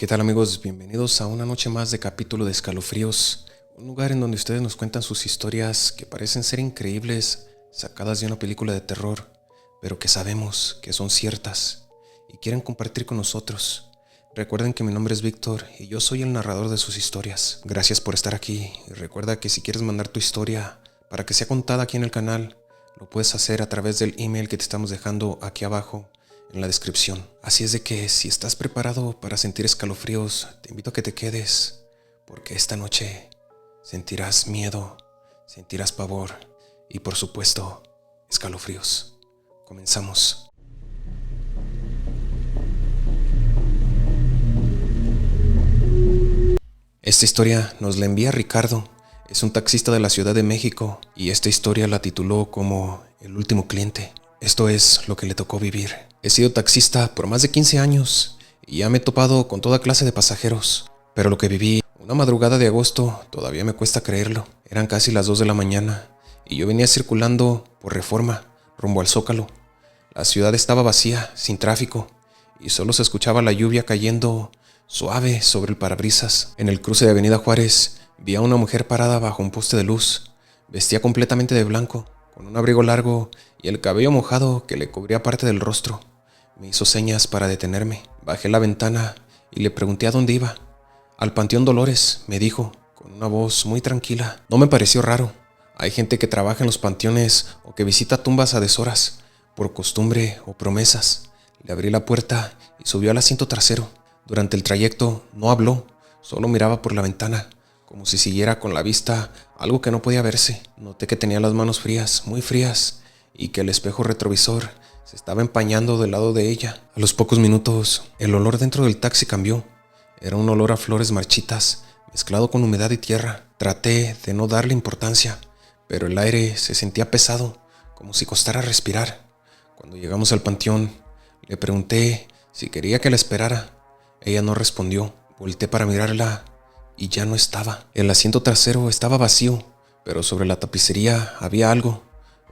¿Qué tal, amigos? Bienvenidos a una noche más de capítulo de Escalofríos, un lugar en donde ustedes nos cuentan sus historias que parecen ser increíbles, sacadas de una película de terror, pero que sabemos que son ciertas y quieren compartir con nosotros. Recuerden que mi nombre es Víctor y yo soy el narrador de sus historias. Gracias por estar aquí y recuerda que si quieres mandar tu historia para que sea contada aquí en el canal, lo puedes hacer a través del email que te estamos dejando aquí abajo en la descripción. Así es de que si estás preparado para sentir escalofríos, te invito a que te quedes, porque esta noche sentirás miedo, sentirás pavor y por supuesto, escalofríos. Comenzamos. Esta historia nos la envía Ricardo. Es un taxista de la Ciudad de México y esta historia la tituló como El último cliente. Esto es lo que le tocó vivir. He sido taxista por más de 15 años y ya me he topado con toda clase de pasajeros. Pero lo que viví una madrugada de agosto todavía me cuesta creerlo. Eran casi las 2 de la mañana y yo venía circulando por Reforma, rumbo al Zócalo. La ciudad estaba vacía, sin tráfico, y solo se escuchaba la lluvia cayendo suave sobre el parabrisas. En el cruce de Avenida Juárez vi a una mujer parada bajo un poste de luz. Vestía completamente de blanco, con un abrigo largo y el cabello mojado que le cubría parte del rostro. Me hizo señas para detenerme. Bajé la ventana y le pregunté a dónde iba. Al Panteón Dolores, me dijo, con una voz muy tranquila. No me pareció raro. Hay gente que trabaja en los panteones o que visita tumbas a deshoras, por costumbre o promesas. Le abrí la puerta y subió al asiento trasero. Durante el trayecto no habló, solo miraba por la ventana, como si siguiera con la vista algo que no podía verse. Noté que tenía las manos frías, muy frías, y que el espejo retrovisor se estaba empañando del lado de ella. A los pocos minutos, el olor dentro del taxi cambió. Era un olor a flores marchitas, mezclado con humedad y tierra. Traté de no darle importancia, pero el aire se sentía pesado, como si costara respirar. Cuando llegamos al panteón, le pregunté si quería que la esperara. Ella no respondió. Volté para mirarla y ya no estaba. El asiento trasero estaba vacío, pero sobre la tapicería había algo.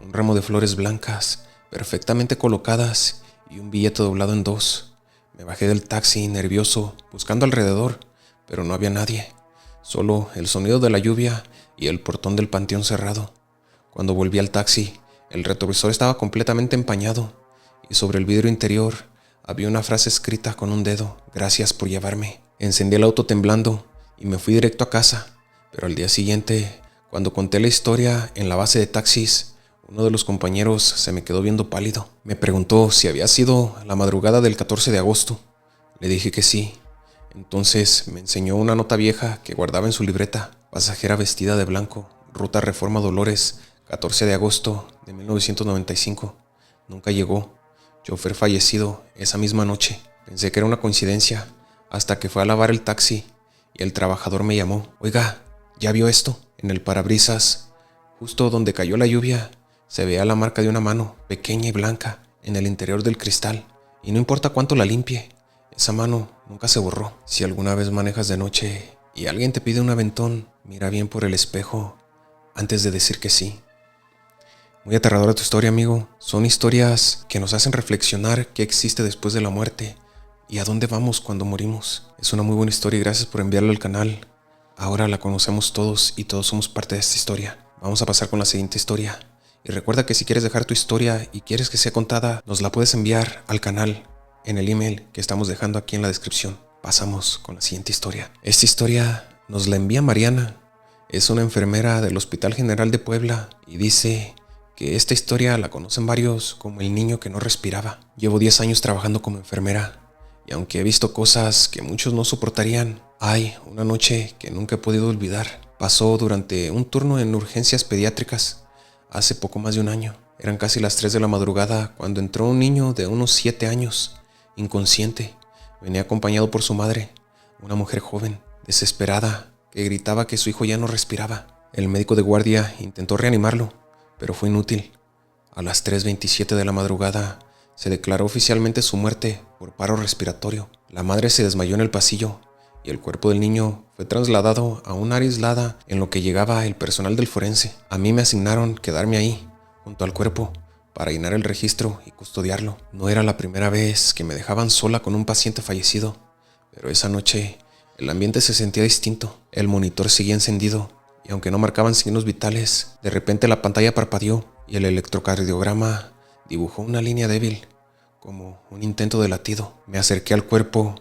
Un ramo de flores blancas, perfectamente colocadas, y un billete doblado en dos. Me bajé del taxi, nervioso, buscando alrededor, pero no había nadie. Solo el sonido de la lluvia y el portón del panteón cerrado. Cuando volví al taxi, el retrovisor estaba completamente empañado, y sobre el vidrio interior había una frase escrita con un dedo: gracias por llevarme. Encendí el auto temblando y me fui directo a casa, pero al día siguiente, cuando conté la historia en la base de taxis, uno de los compañeros se me quedó viendo pálido. Me preguntó si había sido la madrugada del 14 de agosto. Le dije que sí. Entonces me enseñó una nota vieja que guardaba en su libreta: pasajera vestida de blanco, ruta Reforma Dolores, 14 de agosto de 1995. Nunca llegó. Chofer fallecido esa misma noche. Pensé que era una coincidencia, hasta que fue a lavar el taxi y el trabajador me llamó. Oiga, ¿ya vio esto? En el parabrisas, justo donde cayó la lluvia, se veía la marca de una mano, pequeña y blanca, en el interior del cristal. Y no importa cuánto la limpie, esa mano nunca se borró. Si alguna vez manejas de noche y alguien te pide un aventón, mira bien por el espejo antes de decir que sí. Muy aterradora tu historia, amigo. Son historias que nos hacen reflexionar qué existe después de la muerte y a dónde vamos cuando morimos. Es una muy buena historia y gracias por enviarla al canal. Ahora la conocemos todos y todos somos parte de esta historia. Vamos a pasar con la siguiente historia. Y recuerda que si quieres dejar tu historia y quieres que sea contada, nos la puedes enviar al canal en el email que estamos dejando aquí en la descripción. Pasamos con la siguiente historia. Esta historia nos la envía Mariana. Es una enfermera del Hospital General de Puebla y dice que esta historia la conocen varios como el niño que no respiraba. Llevo 10 años trabajando como enfermera y aunque he visto cosas que muchos no soportarían, hay una noche que nunca he podido olvidar. Pasó durante un turno en urgencias pediátricas hace poco más de un año. Eran casi las 3 de la madrugada cuando entró un niño de unos 7 años, inconsciente. Venía acompañado por su madre, una mujer joven, desesperada, que gritaba que su hijo ya no respiraba. El médico de guardia intentó reanimarlo, pero fue inútil. A las 3:27 de la madrugada se declaró oficialmente su muerte por paro respiratorio. La madre se desmayó en el pasillo y el cuerpo del niño fue trasladado a un área aislada en lo que llegaba el personal del forense. A mí me asignaron quedarme ahí, junto al cuerpo, para llenar el registro y custodiarlo. No era la primera vez que me dejaban sola con un paciente fallecido, Pero esa noche el ambiente se sentía distinto. El monitor seguía encendido y aunque no marcaban signos vitales, de repente la pantalla parpadeó y el electrocardiograma dibujó una línea débil, como un intento de latido. Me acerqué al cuerpo.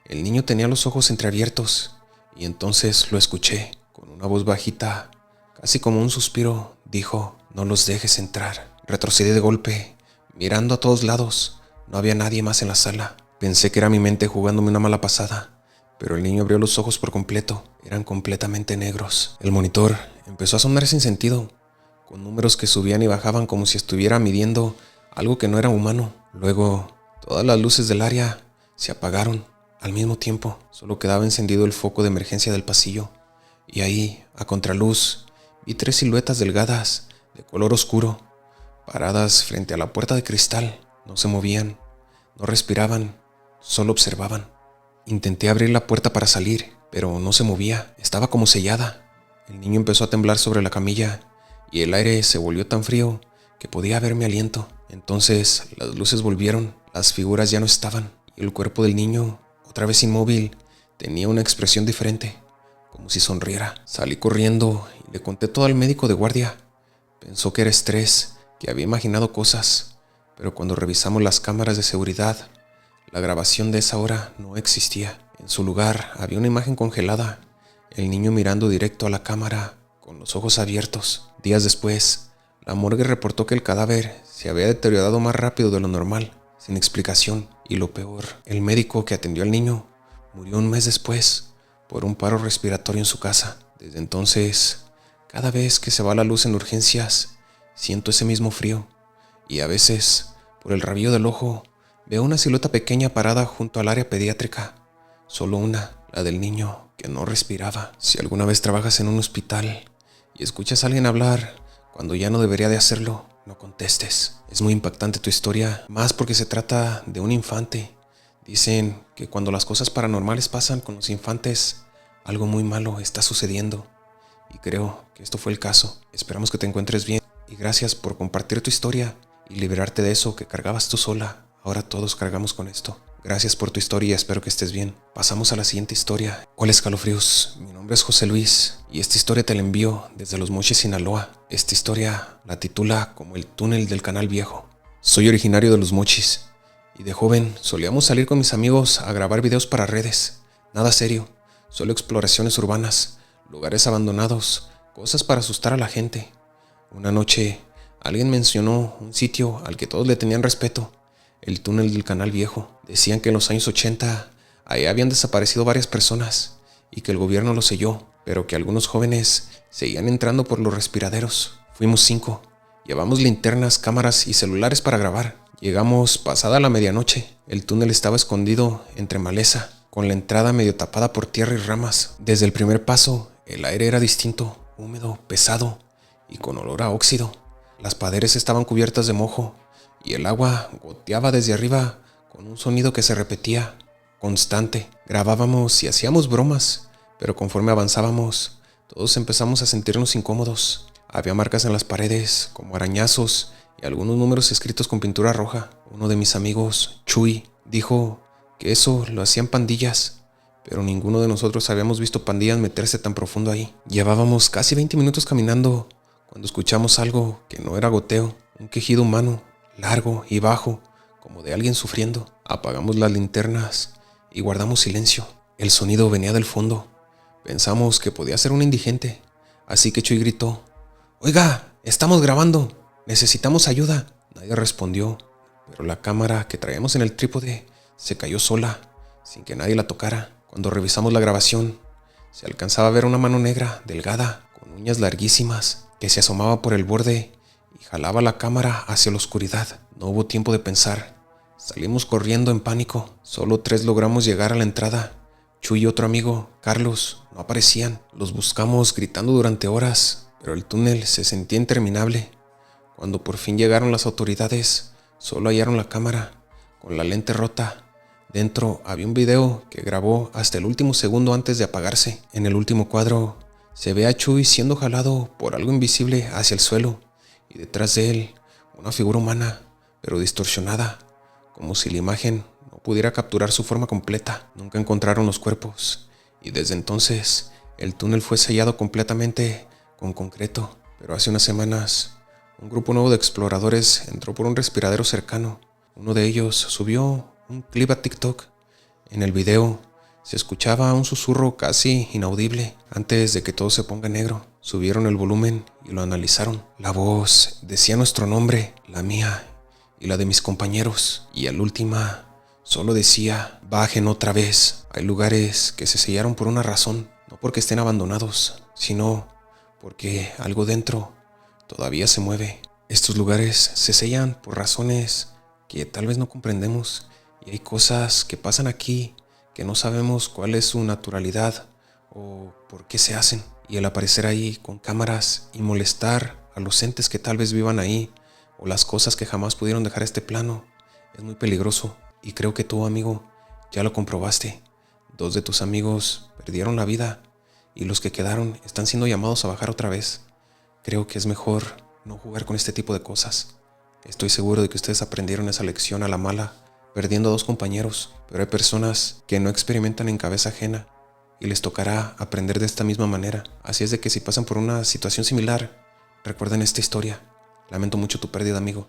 El niño tenía los ojos entreabiertos y entonces lo escuché. Con una voz bajita, casi como un suspiro, dijo: «No los dejes entrar». Retrocedí de golpe, mirando a todos lados. No había nadie más en la sala. Pensé que era mi mente jugándome una mala pasada, pero el niño abrió los ojos por completo. Eran completamente negros. El monitor empezó a sonar sin sentido, con números que subían y bajaban como si estuviera midiendo algo que no era humano. Luego, todas las luces del área se apagaron al mismo tiempo. Solo quedaba encendido el foco de emergencia del pasillo. Y ahí, a contraluz, vi 3 siluetas delgadas, de color oscuro, paradas frente a la puerta de cristal. No se movían, no respiraban, solo observaban. Intenté abrir la puerta para salir, pero no se movía, estaba como sellada. El niño empezó a temblar sobre la camilla y el aire se volvió tan frío que podía ver mi aliento. Entonces las luces volvieron, las figuras ya no estaban y el cuerpo del niño, otra vez inmóvil, tenía una expresión diferente, como si sonriera. Salí corriendo y le conté todo al médico de guardia. Pensó que era estrés, que había imaginado cosas, pero cuando revisamos las cámaras de seguridad, la grabación de esa hora no existía. En su lugar había una imagen congelada, el niño mirando directo a la cámara, con los ojos abiertos. Días después, la morgue reportó que el cadáver se había deteriorado más rápido de lo normal, sin explicación. Y lo peor, el médico que atendió al niño murió un mes después por un paro respiratorio en su casa. Desde entonces, cada vez que se va la luz en urgencias, siento ese mismo frío. Y a veces, por el rabillo del ojo, veo una silueta pequeña parada junto al área pediátrica. Solo una, la del niño, que no respiraba. Si alguna vez trabajas en un hospital y escuchas a alguien hablar cuando ya no debería de hacerlo, no contestes. Es muy impactante tu historia, más porque se trata de un infante. Dicen que cuando las cosas paranormales pasan con los infantes, algo muy malo está sucediendo. Y creo que esto fue el caso. Esperamos que te encuentres bien y gracias por compartir tu historia y liberarte de eso que cargabas tú sola. Ahora todos cargamos con esto. Gracias por tu historia y espero que estés bien. Pasamos a la siguiente historia. Hola escalofríos, mi nombre es José Luis y esta historia te la envío desde Los Mochis, Sinaloa. Esta historia la titula como El túnel del Canal Viejo. Soy originario de Los Mochis y de joven solíamos salir con mis amigos a grabar videos para redes. Nada serio, solo exploraciones urbanas, lugares abandonados, cosas para asustar a la gente. Una noche alguien mencionó un sitio al que todos le tenían respeto. El túnel del Canal Viejo. Decían que en los años 80 ahí habían desaparecido varias personas y que el gobierno lo selló, pero que algunos jóvenes seguían entrando por los respiraderos. Fuimos 5. Llevamos linternas, cámaras y celulares para grabar. Llegamos pasada la medianoche. El túnel estaba escondido entre maleza, con la entrada medio tapada por tierra y ramas. Desde el primer paso, el aire era distinto, húmedo, pesado y con olor a óxido. Las paredes estaban cubiertas de mojo y el agua goteaba desde arriba con un sonido que se repetía, constante. Grabábamos y hacíamos bromas, pero conforme avanzábamos, todos empezamos a sentirnos incómodos. Había marcas en las paredes, como arañazos, y algunos números escritos con pintura roja. Uno de mis amigos, Chuy, dijo que eso lo hacían pandillas, pero ninguno de nosotros habíamos visto pandillas meterse tan profundo ahí. Llevábamos casi 20 minutos caminando cuando escuchamos algo que no era goteo, un quejido humano, largo y bajo, como de alguien sufriendo. Apagamos las linternas y guardamos silencio. El sonido venía del fondo. Pensamos que podía ser un indigente, así que Chuy gritó: «Oiga, estamos grabando, necesitamos ayuda». Nadie respondió, pero la cámara que traíamos en el trípode se cayó sola, sin que nadie la tocara. Cuando revisamos la grabación, se alcanzaba a ver una mano negra, delgada, con uñas larguísimas, que se asomaba por el borde y jalaba la cámara hacia la oscuridad. No hubo tiempo de pensar. Salimos corriendo en pánico. Solo 3 logramos llegar a la entrada. Chuy y otro amigo, Carlos, no aparecían. Los buscamos gritando durante horas, pero el túnel se sentía interminable. Cuando por fin llegaron las autoridades, solo hallaron la cámara, con la lente rota. Dentro había un video que grabó hasta el último segundo antes de apagarse. En el último cuadro se ve a Chuy siendo jalado por algo invisible hacia el suelo, y detrás de él una figura humana, pero distorsionada, como si la imagen no pudiera capturar su forma completa. Nunca encontraron los cuerpos y desde entonces el túnel fue sellado completamente con concreto. Pero hace unas semanas un grupo nuevo de exploradores entró por un respiradero cercano. Uno de ellos subió un clip a TikTok. En el video se escuchaba un susurro casi inaudible antes de que todo se ponga negro. Subieron el volumen y lo analizaron. La voz decía nuestro nombre, la mía y la de mis compañeros. Y al última solo decía: bajen otra vez. Hay lugares que se sellaron por una razón, no porque estén abandonados, sino porque algo dentro todavía se mueve. Estos lugares se sellan por razones que tal vez no comprendemos, y hay cosas que pasan aquí que no sabemos cuál es su naturalidad o por qué se hacen. Y el aparecer ahí con cámaras y molestar a los entes que tal vez vivan ahí, o las cosas que jamás pudieron dejar este plano, es muy peligroso. Y creo que tú, amigo, ya lo comprobaste. 2 de tus amigos perdieron la vida y los que quedaron están siendo llamados a bajar otra vez. Creo que es mejor no jugar con este tipo de cosas. Estoy seguro de que ustedes aprendieron esa lección a la mala, perdiendo a 2 compañeros, pero hay personas que no experimentan en cabeza ajena y les tocará aprender de esta misma manera. Así es de que si pasan por una situación similar, recuerden esta historia. Lamento mucho tu pérdida, amigo.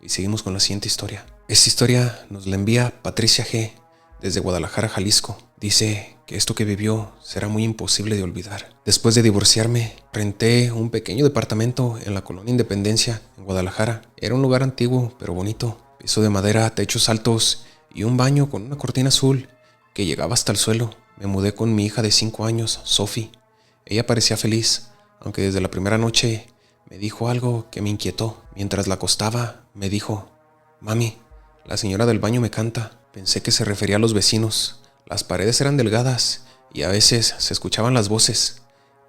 Y seguimos con la siguiente historia. Esta historia nos la envía Patricia G. desde Guadalajara, Jalisco. Dice que esto que vivió será muy imposible de olvidar. Después de divorciarme, renté un pequeño departamento en la colonia Independencia, en Guadalajara. Era un lugar antiguo, pero bonito. Piso de madera, techos altos y un baño con una cortina azul que llegaba hasta el suelo. Me mudé con mi hija de 5 años, Sophie. Ella parecía feliz, aunque desde la primera noche me dijo algo que me inquietó. Mientras la acostaba, me dijo: mami, la señora del baño me canta. Pensé que se refería a los vecinos. Las paredes eran delgadas y a veces se escuchaban las voces.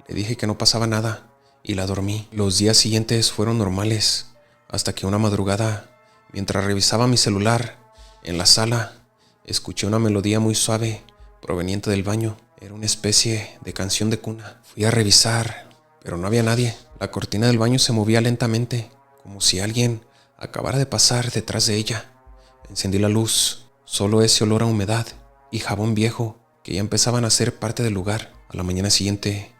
Le dije que no pasaba nada y la dormí. Los días siguientes fueron normales, hasta que una madrugada, mientras revisaba mi celular en la sala, escuché una melodía muy suave proveniente del baño. Era una especie de canción de cuna. Fui a revisar, pero no había nadie. La cortina del baño se movía lentamente, como si alguien acabara de pasar detrás de ella. Encendí la luz. Solo ese olor a humedad y jabón viejo que ya empezaban a ser parte del lugar. A la mañana siguiente,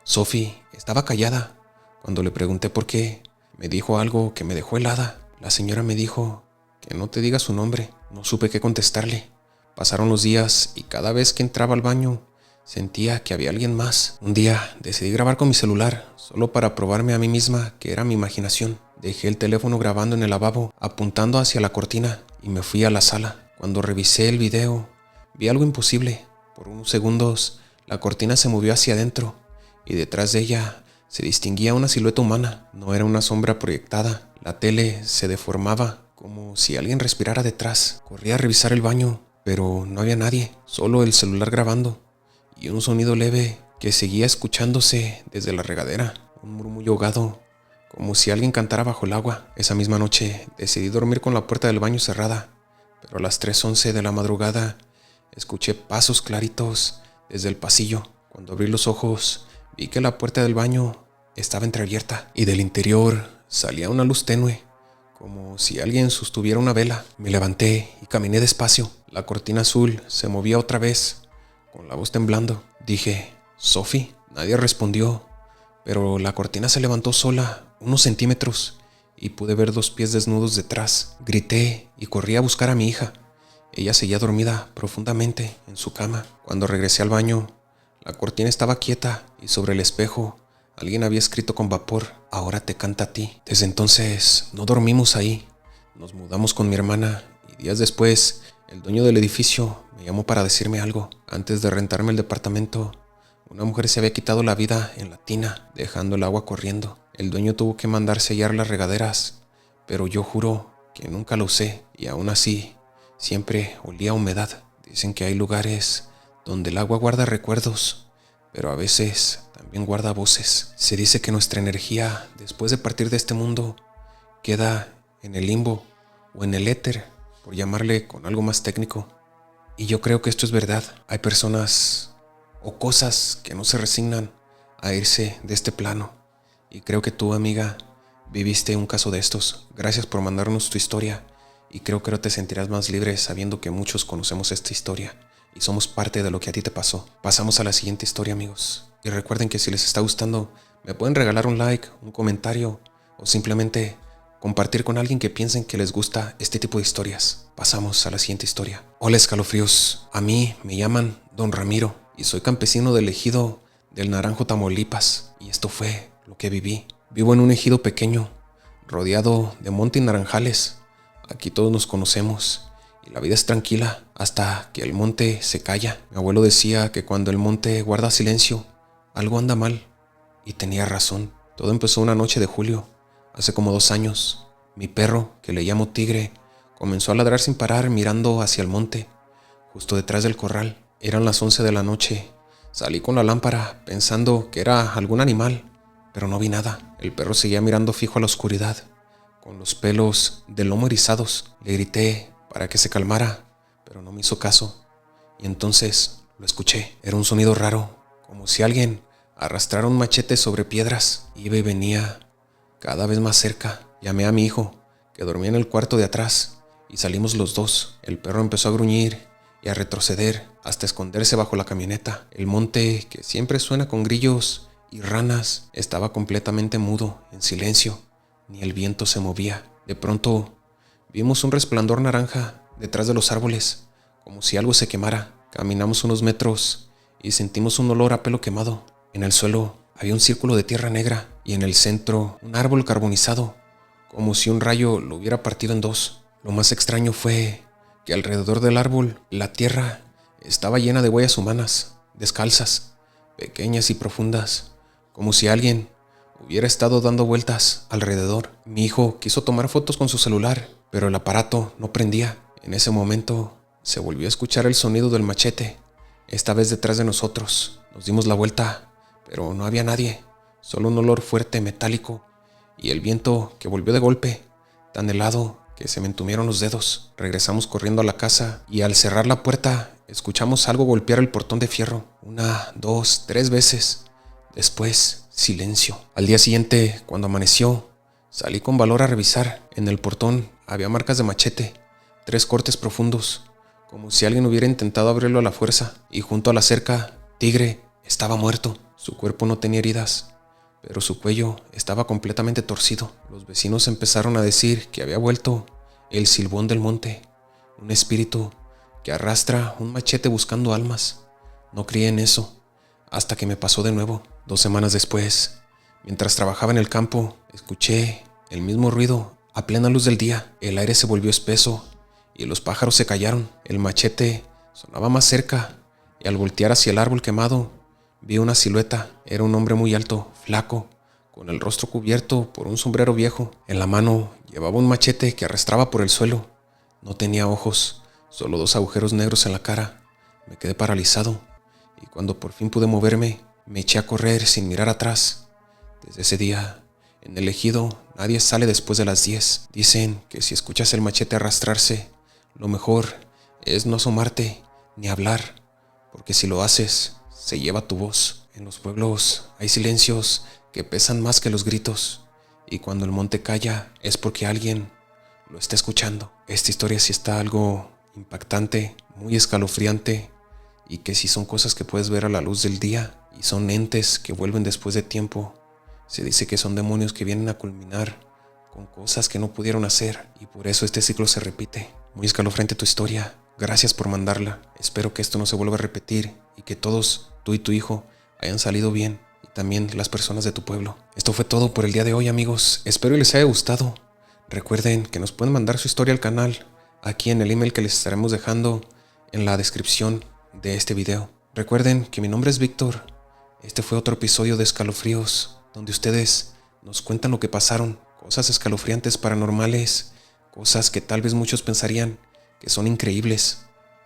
Sophie estaba callada. Cuando le pregunté por qué, me dijo algo que me dejó helada. La señora me dijo que no te diga su nombre. No supe qué contestarle. Pasaron los días y cada vez que entraba al baño sentía que había alguien más. Un día decidí grabar con mi celular, solo para probarme a mí misma que era mi imaginación. Dejé el teléfono grabando en el lavabo, apuntando hacia la cortina, y me fui a la sala. Cuando revisé el video, vi algo imposible. Por unos segundos, la cortina se movió hacia adentro, y detrás de ella se distinguía una silueta humana. No era una sombra proyectada. La tele se deformaba, como si alguien respirara detrás. Corrí a revisar el baño, pero no había nadie, solo el celular grabando y un sonido leve que seguía escuchándose desde la regadera, un murmullo ahogado, como si alguien cantara bajo el agua. Esa misma noche decidí dormir con la puerta del baño cerrada, pero a las 3:11 de la madrugada escuché pasos claritos desde el pasillo. Cuando abrí los ojos, vi que la puerta del baño estaba entreabierta y del interior salía una luz tenue, como si alguien sostuviera una vela. Me levanté y caminé despacio. La cortina azul se movía otra vez, con la voz temblando. Dije: ¿Sophie? Nadie respondió, pero la cortina se levantó sola unos centímetros y pude ver 2 pies desnudos detrás. Grité y corrí a buscar a mi hija. Ella seguía dormida profundamente en su cama. Cuando regresé al baño, la cortina estaba quieta y sobre el espejo alguien había escrito con vapor: ahora te canta a ti. Desde entonces no dormimos ahí. Nos mudamos con mi hermana y días después el dueño del edificio me llamó para decirme algo. Antes de rentarme el departamento, una mujer se había quitado la vida en la tina, dejando el agua corriendo. El dueño tuvo que mandar sellar las regaderas, pero yo juro que nunca lo usé y aún así siempre olía a humedad. Dicen que hay lugares donde el agua guarda recuerdos, pero a veces también guarda voces. Se dice que nuestra energía, después de partir de este mundo, queda en el limbo o en el éter, por llamarle con algo más técnico. Y yo creo que esto es verdad. Hay personas o cosas que no se resignan a irse de este plano. Y creo que tú, amiga, viviste un caso de estos. Gracias por mandarnos tu historia Y creo que ahora te sentirás más libre sabiendo que muchos conocemos esta historia y somos parte de lo que a ti te pasó. Pasamos a la siguiente historia, amigos. Y recuerden que si les está gustando, me pueden regalar un like, un comentario o simplemente compartir con alguien que piensen que les gusta este tipo de historias. Pasamos a la siguiente historia. Hola, escalofríos. A mí me llaman Don Ramiro y soy campesino del ejido del Naranjo, Tamaulipas. Y esto fue lo que viví. Vivo en un ejido pequeño, rodeado de monte y naranjales. Aquí todos nos conocemos y la vida es tranquila hasta que el monte se calla. Mi abuelo decía que cuando el monte guarda silencio, algo anda mal. Y tenía razón. Todo empezó una noche de julio, hace como 2 años. Mi perro, que le llamo Tigre, comenzó a ladrar sin parar mirando hacia el monte, justo detrás del corral. Eran las 11 de la noche. Salí con la lámpara pensando que era algún animal, pero no vi nada. El perro seguía mirando fijo a la oscuridad, con los pelos del lomo erizados. Le grité para que se calmara, pero no me hizo caso. Y entonces lo escuché. Era un sonido raro, como si alguien arrastrara un machete sobre piedras. Iba y venía cada vez más cerca. Llamé a mi hijo, que dormía en el cuarto de atrás, y salimos los dos. El perro empezó a gruñir y a retroceder hasta esconderse bajo la camioneta. El monte, que siempre suena con grillos y ranas, estaba completamente mudo, en silencio. Ni el viento se movía. De pronto vimos un resplandor naranja detrás de los árboles, como si algo se quemara. Caminamos unos metros y sentimos un olor a pelo quemado. En el suelo había un círculo de tierra negra y en el centro un árbol carbonizado, como si un rayo lo hubiera partido en dos. Lo más extraño fue que alrededor del árbol la tierra estaba llena de huellas humanas, descalzas, pequeñas y profundas, como si alguien hubiera estado dando vueltas alrededor. Mi hijo quiso tomar fotos con su celular, pero el aparato no prendía. En ese momento se volvió a escuchar el sonido del machete, esta vez detrás de nosotros. Nos dimos la vuelta, pero no había nadie, solo un olor fuerte metálico y el viento que volvió de golpe, tan helado que se me entumieron los dedos. Regresamos corriendo a la casa y al cerrar la puerta escuchamos algo golpear el portón de fierro 1, 2, 3 veces. Después, silencio. Al día siguiente, cuando amaneció, salí con valor a revisar. En el portón había marcas de machete, 3 cortes profundos, como si alguien hubiera intentado abrirlo a la fuerza. Y junto a la cerca, Tigre estaba muerto. Su cuerpo no tenía heridas, pero su cuello estaba completamente torcido. Los vecinos empezaron a decir que había vuelto el Silbón del Monte, un espíritu que arrastra un machete buscando almas. No creí en eso, hasta que me pasó de nuevo. 2 semanas después, mientras trabajaba en el campo, escuché el mismo ruido a plena luz del día. El aire se volvió espeso y los pájaros se callaron. El machete sonaba más cerca y al voltear hacia el árbol quemado, vi una silueta. Era un hombre muy alto, flaco, con el rostro cubierto por un sombrero viejo. En la mano llevaba un machete que arrastraba por el suelo. No tenía ojos, solo 2 agujeros negros en la cara. Me quedé paralizado y cuando por fin pude moverme, me eché a correr sin mirar atrás. Desde ese día, en el ejido, nadie sale después de las 10. Dicen que si escuchas el machete arrastrarse, lo mejor es no asomarte ni hablar, porque si lo haces, se lleva tu voz. En los pueblos hay silencios que pesan más que los gritos, y cuando el monte calla es porque alguien lo está escuchando. Esta historia sí está algo impactante, muy escalofriante, y que si son cosas que puedes ver a la luz del día y son entes que vuelven después de tiempo. Se dice que son demonios que vienen a culminar con cosas que no pudieron hacer y por eso este ciclo se repite. Muy escalofriante tu historia, gracias por mandarla. Espero que esto no se vuelva a repetir y que todos, tú y tu hijo, hayan salido bien y también las personas de tu pueblo. Esto fue todo por el día de hoy, amigos. Espero les haya gustado. Recuerden que nos pueden mandar su historia al canal aquí en el email que les estaremos dejando en la descripción de este video. Recuerden que mi nombre es Víctor. Este fue otro episodio de Escalofríos, donde ustedes nos cuentan lo que pasaron, cosas escalofriantes, paranormales, cosas que tal vez muchos pensarían que son increíbles,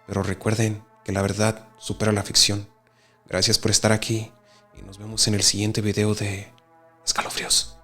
pero recuerden que la verdad supera la ficción. Gracias por estar aquí y nos vemos en el siguiente video de Escalofríos.